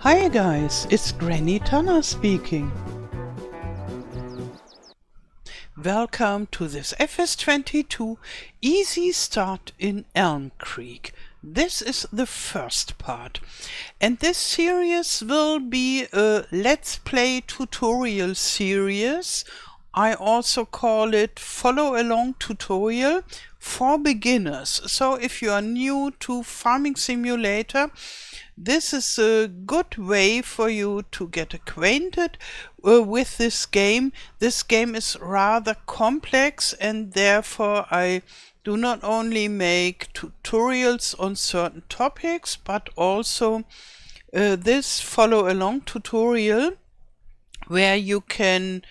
Hi guys, it's Granny Tana speaking. Welcome to this FS22 Easy Start in Elmcreek. This is the first part, and this series will be a Let's Play tutorial series. I also call it Follow Along Tutorial for beginners. So if you are new to Farming Simulator, this is a good way for you to get acquainted with this game. This game is rather complex, and therefore I do not only make tutorials on certain topics, but also this follow along tutorial where you can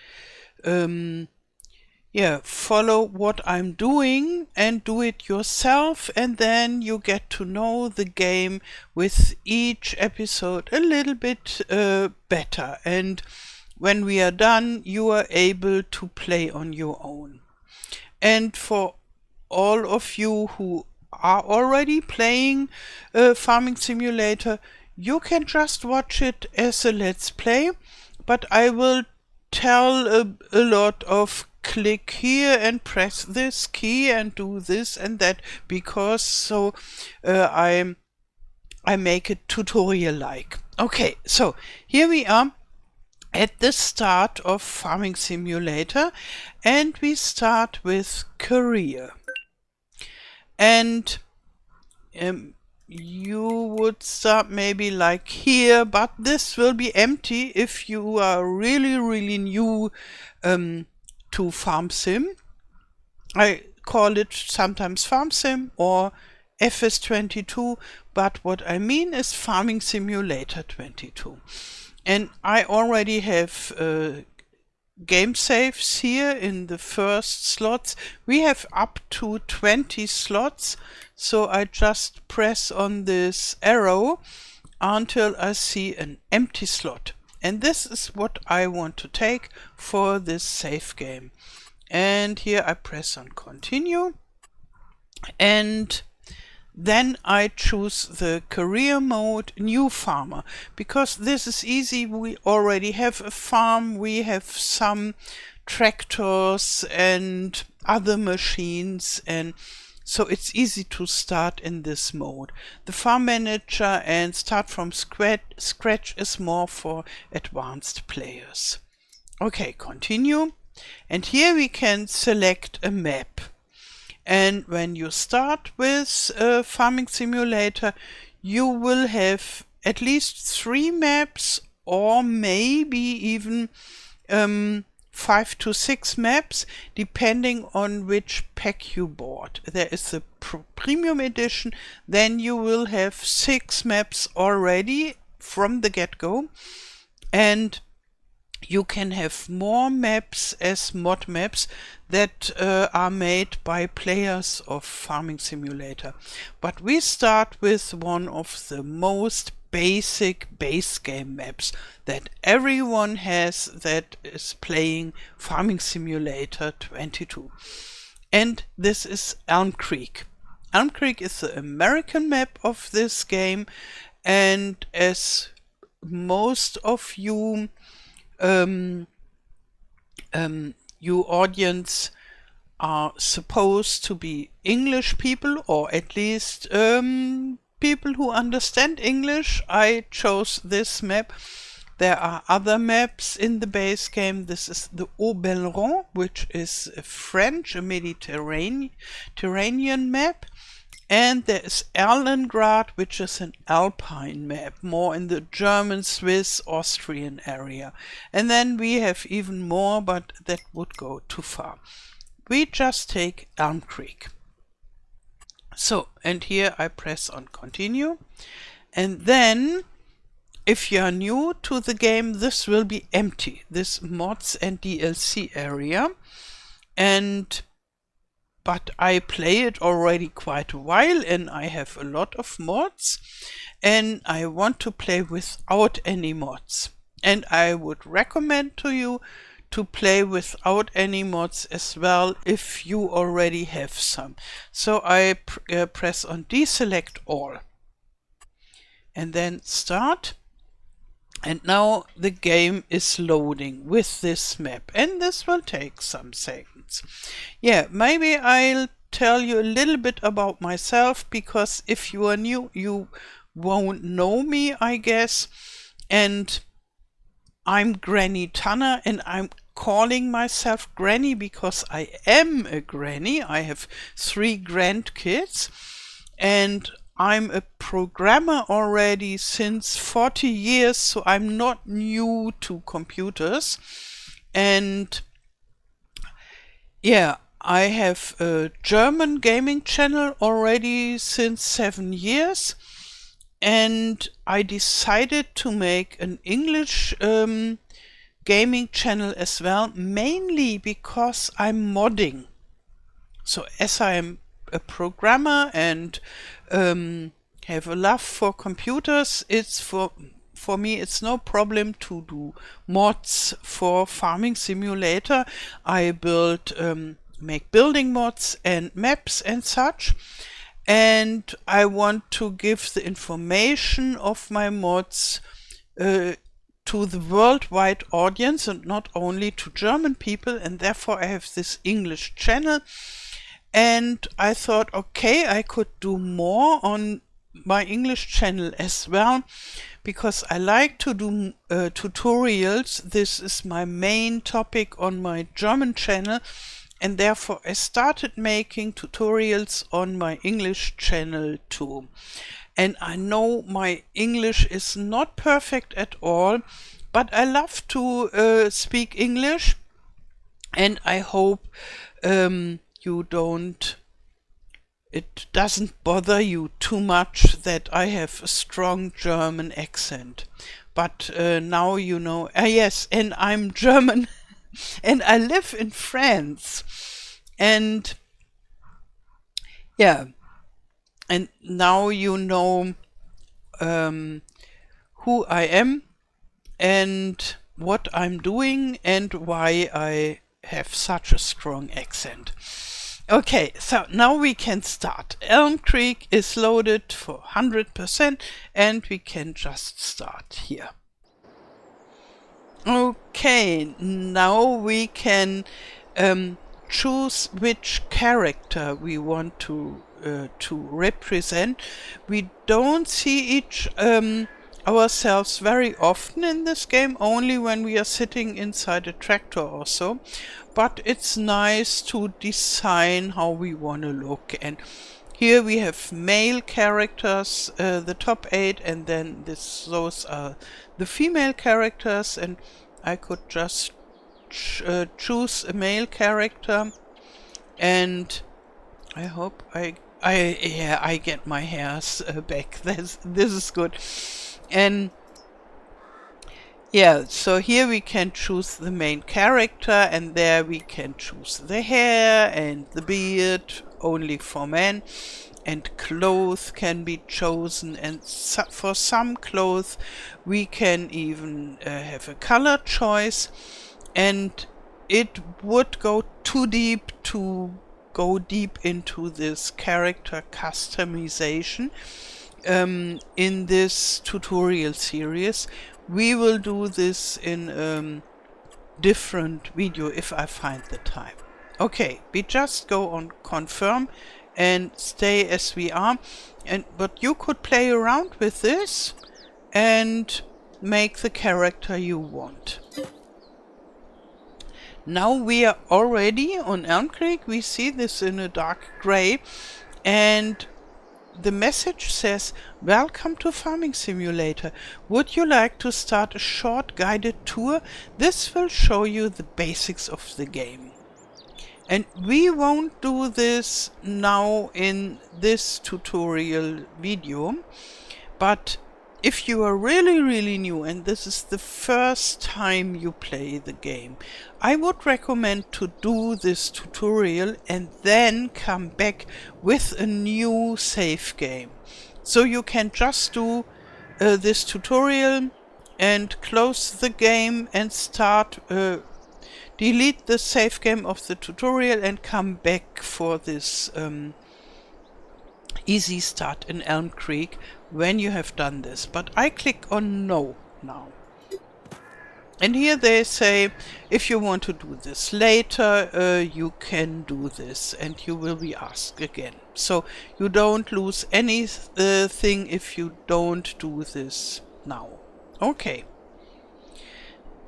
follow what I'm doing and do it yourself, and then you get to know the game with each episode a little bit better, and when we are done you are able to play on your own. And for all of you who are already playing Farming Simulator, you can just watch it as a let's play, but I will tell a lot of click here and press this key and do this and that, because so I make it tutorial like. Okay, so here we are at the start of Farming Simulator, and we start with career. And you would start maybe like here, but this will be empty if you are really new to Farm Sim. I call it sometimes Farm Sim or FS22, but what I mean is Farming Simulator 22. And I already have game saves here in the first slots. We have up to 20 slots, so I just press on this arrow until I see an empty slot. And this is what I want to take for this save game. And here I press on continue, and then I choose the career mode new farmer, because this is easy. We already have a farm, we have some tractors and other machines, and so it's easy to start in this mode. The farm manager and start from scratch is more for advanced players. Okay, continue. And here we can select a map. And when you start with Farming Simulator, you will have at least 3 maps, or maybe even 5 to 6 maps, depending on which pack you bought. There is the premium edition, then you will have 6 maps already from the get-go, and you can have more maps as mod maps that are made by players of Farming Simulator. But we start with one of the most basic base game maps that everyone has that is playing Farming Simulator 22. And this is Elmcreek. Elmcreek is the American map of this game, and as most of you you audience are supposed to be English people, or at least people who understand English, I chose this map. There are other maps in the base game. This is the Oberon, which is a French, a Mediterranean map. And there is Erlengrad, which is an Alpine map, more in the German, Swiss, Austrian area. And then we have even more, but that would go too far. We just take Elmcreek. So, and here I press on continue. And then, if you are new to the game, this will be empty, this mods and DLC area. But I play it already quite a while, and I have a lot of mods, and I want to play without any mods. And I would recommend to you to play without any mods as well if you already have some. So I press on deselect all and then start. And now the game is loading with this map, and this will take some seconds. Yeah, maybe I'll tell you a little bit about myself, because if you are new, you won't know me, I guess. And I'm Granny Tana, and I'm calling myself Granny because I am a granny. I have 3 grandkids, and I'm a programmer already since 40 years, so I'm not new to computers. And yeah, I have a German gaming channel already since 7 years, and I decided to make an English gaming channel as well, mainly because I'm modding. So as I'm a programmer and have a love for computers, it's for me it's no problem to do mods for Farming Simulator. I make building mods and maps and such, and I want to give the information of my mods to the worldwide audience and not only to German people, and therefore I have this English channel. And I thought, okay, I could do more on my English channel as well, because I like to do tutorials. This is my main topic on my German channel, and therefore I started making tutorials on my English channel too. And I know my English is not perfect at all, but I love to speak English, and I hope it doesn't bother you too much that I have a strong German accent. But now you know, yes, and I'm German and I live in France. And yeah, and now you know who I am and what I'm doing and why I have such a strong accent. Okay, so now we can start. Elmcreek is loaded for 100% and we can just start here. Okay, now we can choose which character we want to represent. We don't see ourselves very often in this game, only when we are sitting inside a tractor or so. But it's nice to design how we want to look. And here we have male characters, the top 8, and then those are the female characters. And I could just choose a male character, and I hope I get my hairs back. This is good. And yeah, so here we can choose the main character, and there we can choose the hair and the beard, only for men, and clothes can be chosen, and for some clothes we can even have a color choice. And it would go too deep to go deep into this character customization in this tutorial series. We will do this in different video if I find the time. Okay, we just go on confirm and stay as we are, but you could play around with this and make the character you want. Now we are already on Elmcreek. We see this in a dark gray, and the message says, "Welcome to Farming Simulator. Would you like to start a short guided tour? This will show you the basics of the game." And we won't do this now in this tutorial video, but if you are really new and this is the first time you play the game, I would recommend to do this tutorial and then come back with a new save game. So you can just do this tutorial and close the game and start, delete the save game of the tutorial and come back for this easy start in Elmcreek when you have done this. But I click on no now. And here they say, if you want to do this later, you can do this and you will be asked again. So you don't lose anything if you don't do this now. Okay.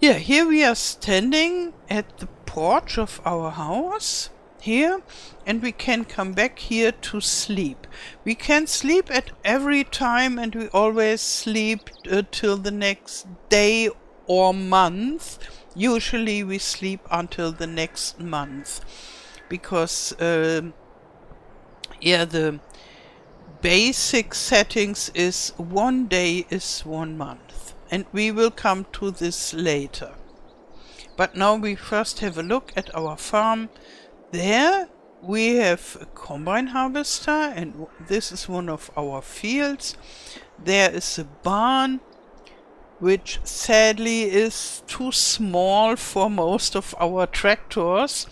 Yeah, here we are standing at the porch of our house here, and we can come back here to sleep. We can sleep at every time, and we always sleep till the next day or month. Usually we sleep until the next month because yeah, the basic settings is 1 day is 1 month, and we will come to this later. But now we first have a look at our farm. There we have a combine harvester, and this is one of our fields. There is a barn, which sadly is too small for most of our tractors.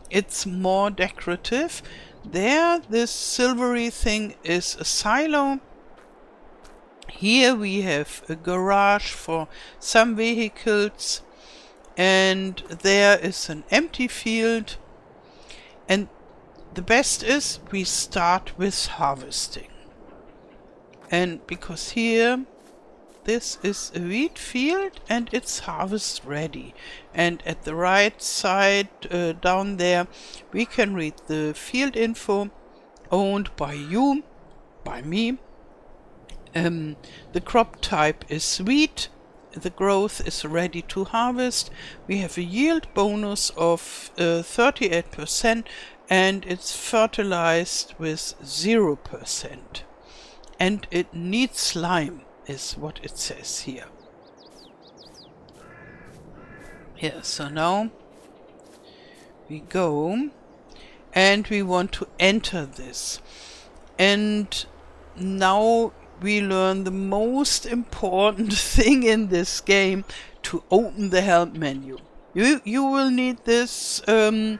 It's more decorative. There, this silvery thing is a silo. Here we have a garage for some vehicles, and there is an empty field. And the best is we start with harvesting. And because here this is a wheat field and it's harvest ready, and at the right side down there we can read the field info, owned by you, by me. The crop type is wheat, the growth is ready to harvest, we have a yield bonus of 38%, and it's fertilized with 0%, and it needs lime is what it says here. Yeah, so now we go and we want to enter this, and now we learn the most important thing in this game, to open the help menu. You will need this a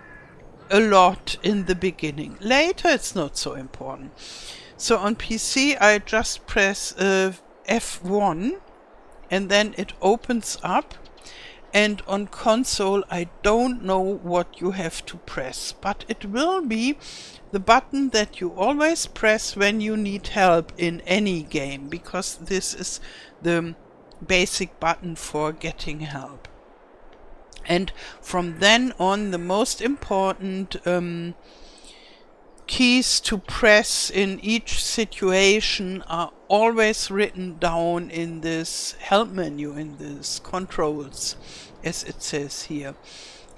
lot in the beginning. Later it's not so important. So on PC I just press F1 and then it opens up, and on console I don't know what you have to press, but it will be the button that you always press when you need help in any game, because this is the basic button for getting help. And from then on, the most important keys to press in each situation are always written down in this help menu, in this controls, as it says here.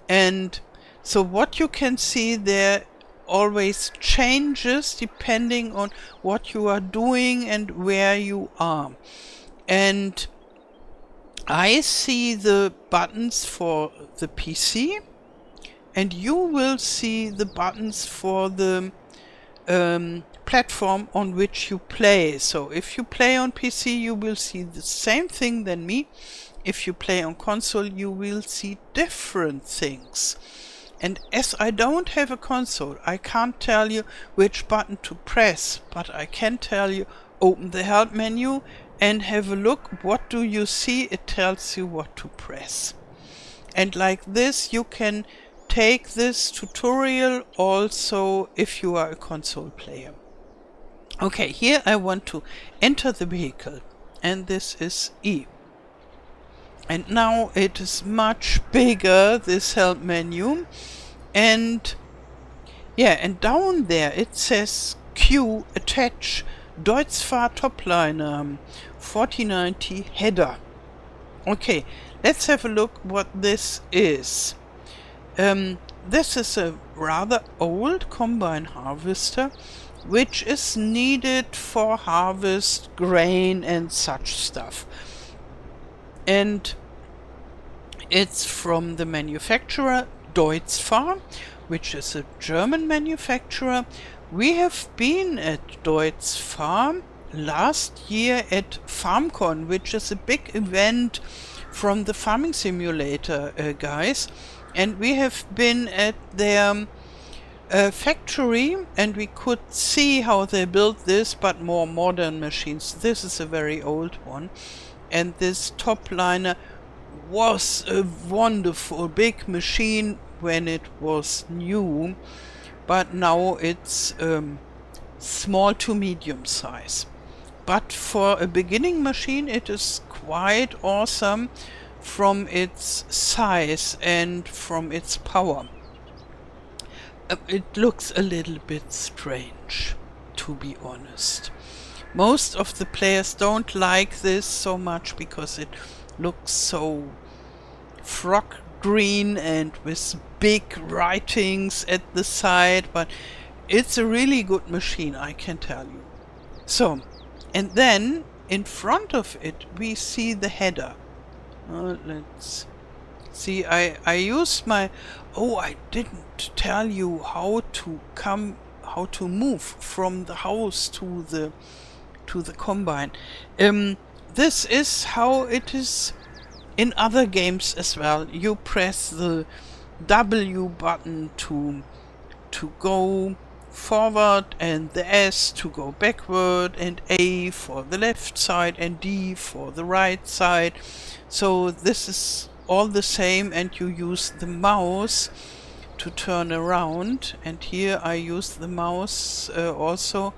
And so what you can see there always changes depending on what you are doing and where you are. And I see the buttons for the PC, and you will see the buttons for the platform on which you play. So if you play on PC, you will see the same thing than me. If you play on console, you will see different things. And as I don't have a console, I can't tell you which button to press, but I can tell you, open the help menu and have a look. What do you see? It tells you what to press. And like this, you can take this tutorial also if you are a console player. Okay, here I want to enter the vehicle, and this is E. And now it is much bigger, this help menu. And yeah, and down there it says Q, attach Deutzfahr Topliner 4090 header. Okay, let's have a look what this is. This is a rather old combine harvester, which is needed for harvest grain and such stuff. And it's from the manufacturer Deutzfahr, which is a German manufacturer. We have been at Deutzfahr last year at FarmCon, which is a big event from the farming simulator guys, and we have been at their factory, and we could see how they built this, but more modern machines. This is a very old one, and this top liner was a wonderful big machine when it was new, but now it's small to medium size. But for a beginning machine it is quite awesome from its size and from its power. It looks a little bit strange, to be honest. Most of the players don't like this so much because it looks so frog green and with big writings at the side, but it's a really good machine, I can tell you. So, and then in front of it we see the header. Let's see, I used my... Oh, I didn't tell you how to move from the house to the combine. This is how it is in other games as well. You press the W button to go forward, and the S to go backward, and A for the left side, and D for the right side. So this is all the same, and you use the mouse to turn around. And here I use the mouse also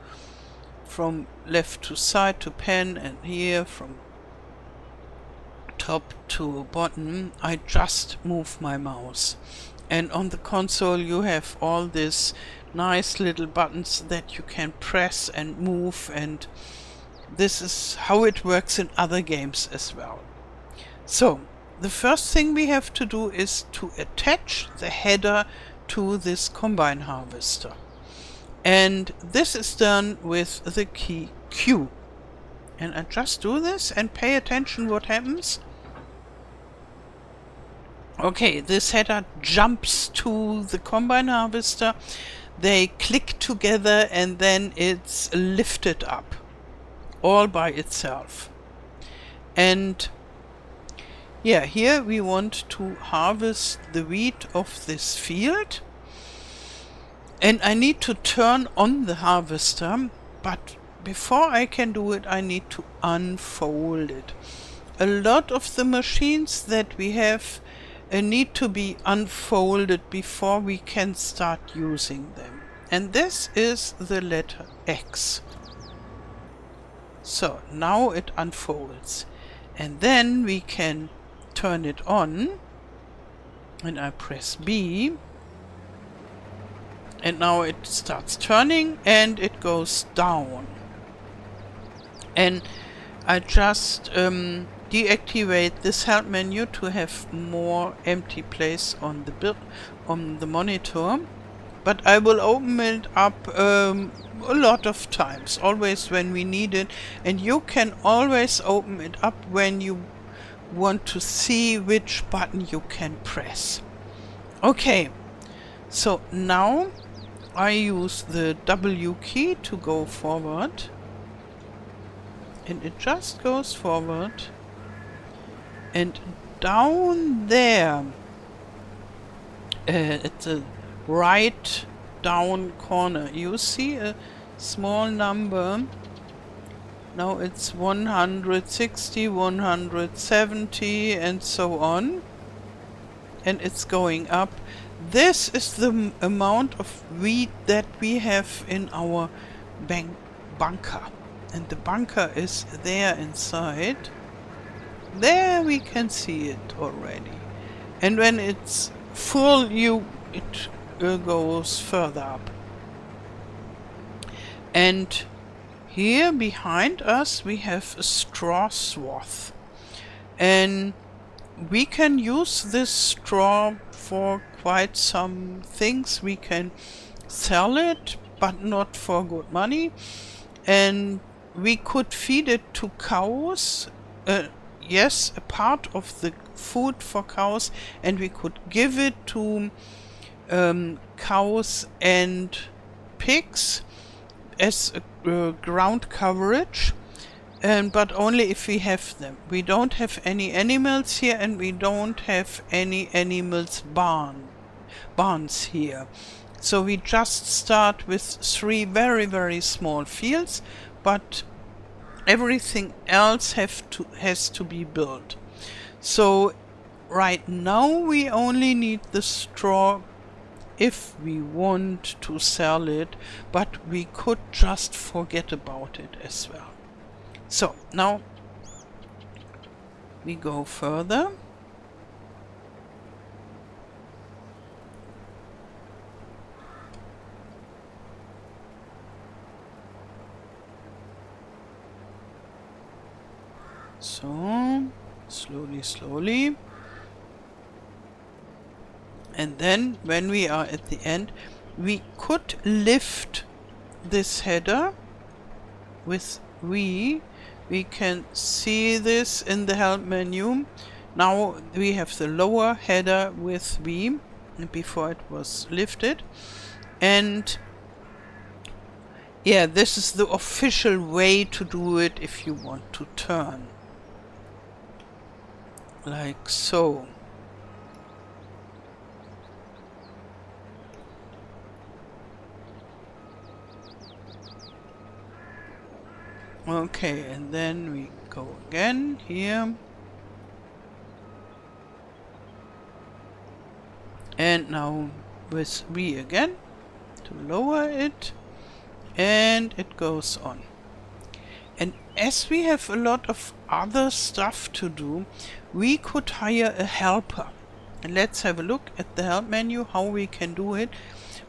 from left to side to pen, and here from top to bottom. I just move my mouse. And on the console you have all these nice little buttons that you can press and move, and this is how it works in other games as well. So the first thing we have to do is to attach the header to this combine harvester. And this is done with the key Q. And I just do this and pay attention what happens. Okay, this header jumps to the combine harvester. They click together and then it's lifted up all by itself. And yeah, here we want to harvest the wheat of this field. And I need to turn on the harvester, but before I can do it, I need to unfold it. A lot of the machines that we have need to be unfolded before we can start using them. And this is the letter X. So now it unfolds. And then we can turn it on. And I press B. And now it starts turning and it goes down. And I just deactivate this help menu to have more empty place on the monitor, but I will open it up a lot of times, always when we need it, and you can always open it up when you want to see which button you can press. Okay, so now I use the W key to go forward, and it just goes forward. And down there, at the right down corner, you see a small number. Now it's 160, 170, and so on. And it's going up. This is the amount of wheat that we have in our bunker. And the bunker is there inside. There we can see it already. And when it's full, it goes further up. And here behind us we have a straw swath. And we can use this straw for quite some things. We can sell it, but not for good money. And we could feed it to cows. Yes, a part of the food for cows, and we could give it to cows and pigs as a ground coverage, but only if we have them. We don't have any animals here, and we don't have any animals barns here. So we just start with 3 very, very small fields, but everything else has to be built. So right now we only need the straw if we want to sell it, but we could just forget about it as well. So now we go further. So slowly, slowly. And then when we are at the end, we could lift this header with V. We can see this in the help menu. Now we have the lower header with V, before it was lifted. And yeah, this is the official way to do it if you want to turn. Like so. Okay, and then we go again here. And now with V again to lower it. And it goes on. And as we have a lot of other stuff to do, we could hire a helper. And let's have a look at the help menu, how we can do it.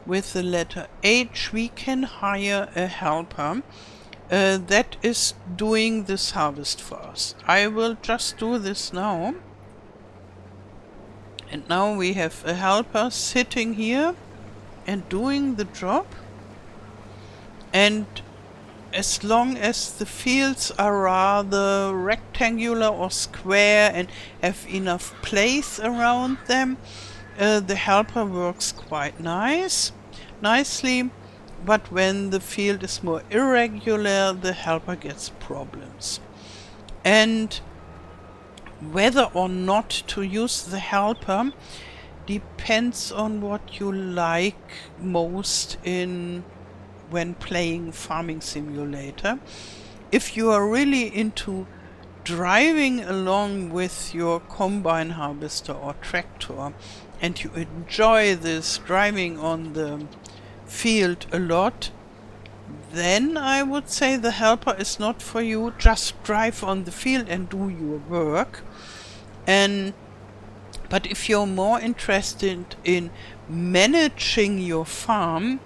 With the letter H, we can hire a helper that is doing this harvest for us. I will just do this now. And now we have a helper sitting here and doing the job. And as long as the fields are rather rectangular or square and have enough place around them, the helper works quite nicely. But when the field is more irregular, the helper gets problems. And whether or not to use the helper depends on what you like most when playing Farming Simulator. If you are really into driving along with your combine harvester or tractor and you enjoy this driving on the field a lot, then I would say the helper is not for you. Just drive on the field and do your work. But if you're more interested in managing your farm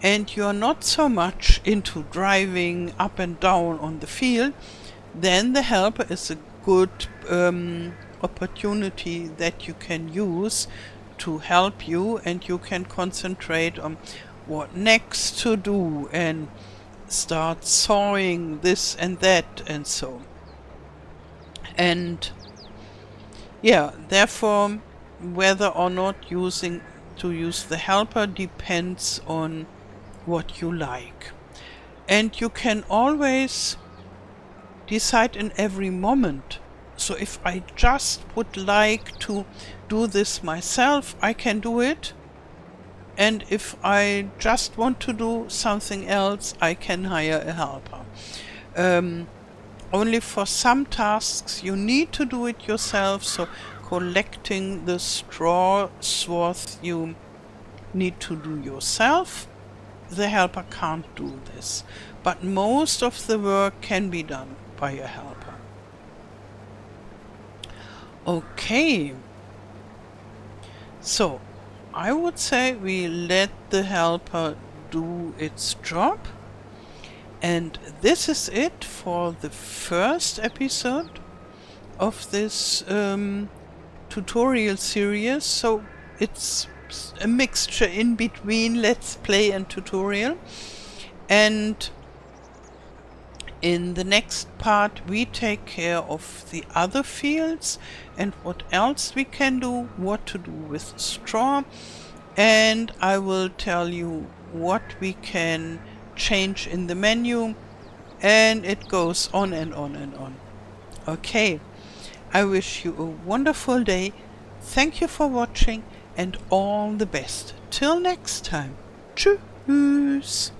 and you're not so much into driving up and down on the field, then the helper is a good opportunity that you can use to help you, and you can concentrate on what next to do and start sawing this and that and so. And yeah, therefore whether or not use the helper depends on what you like. And you can always decide in every moment. So if I just would like to do this myself, I can do it. And if I just want to do something else, I can hire a helper. Only for some tasks you need to do it yourself. So collecting the straw swath you need to do yourself. The helper can't do this. But most of the work can be done by a helper. Okay. So I would say we let the helper do its job. And this is it for the first episode of this tutorial series. So it's a mixture in between Let's Play and tutorial. And in the next part we take care of the other fields and what else we can do, what to do with straw, and I will tell you what we can change in the menu, and it goes on and on and on. Okay, I wish you a wonderful day. Thank you for watching and all the best. Till next time. Tschüss.